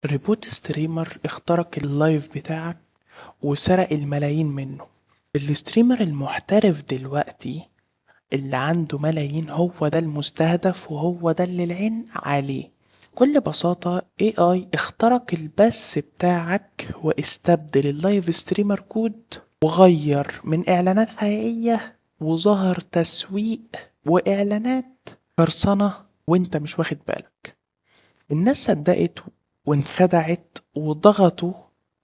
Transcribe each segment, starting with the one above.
ريبوت ستريمر اخترق اللايف بتاعك وسرق الملايين منه. الستريمر المحترف دلوقتي اللي عنده ملايين هو ده المستهدف وهو ده اللي العين عليه. بكل بساطة AI اخترق البث بتاعك واستبدل اللايف ستريمر كود وغير من اعلانات حقيقية وظهر تسويق واعلانات قرصنة وانت مش واخد بالك. الناس صدقت وانخدعت وضغطوا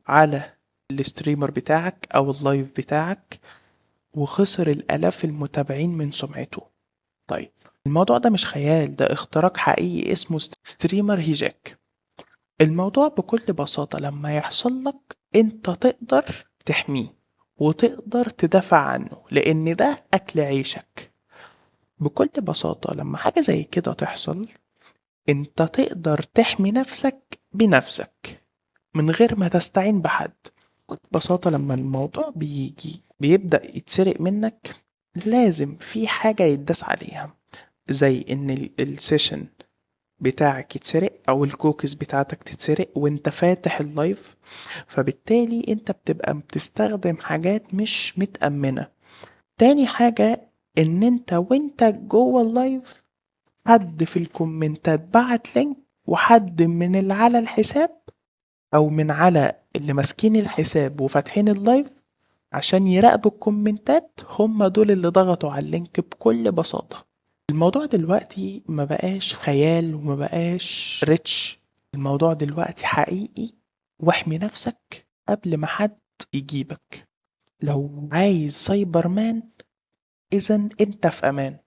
على الستريمر بتاعك او اللايف بتاعك وخسر الالاف المتابعين من سمعته. طيب، الموضوع ده مش خيال، ده اختراق حقيقي اسمه ستريمر هيجاك. الموضوع بكل بساطة لما يحصل لك انت تقدر تحميه وتقدر تدافع عنه لان ده اكل عيشك. بكل بساطة لما حاجة زي كده تحصل انت تقدر تحمي نفسك بنفسك من غير ما تستعين بحد. ببساطة لما الموضوع بيبدأ يتسرق منك لازم في حاجة يتداس عليها، زي ان السيشن بتاعك يتسرق او الكوكيز بتاعتك تتسرق وانت فاتح اللايف، فبالتالي انت بتبقى بتستخدم حاجات مش متأمنة. تاني حاجة ان انت وانت جوه اللايف حد في الكومنتات بعت لينك وحد من اللي على الحساب او من على اللي ماسكين الحساب وفاتحين اللايف عشان يراقبوا الكومنتات هم دول اللي ضغطوا على اللينك. بكل بساطة الموضوع دلوقتي ما بقاش خيال وما بقاش ريتش، الموضوع دلوقتي حقيقي. واحمي نفسك قبل ما حد يجيبك. لو عايز سايبر مان اذا انت في امان.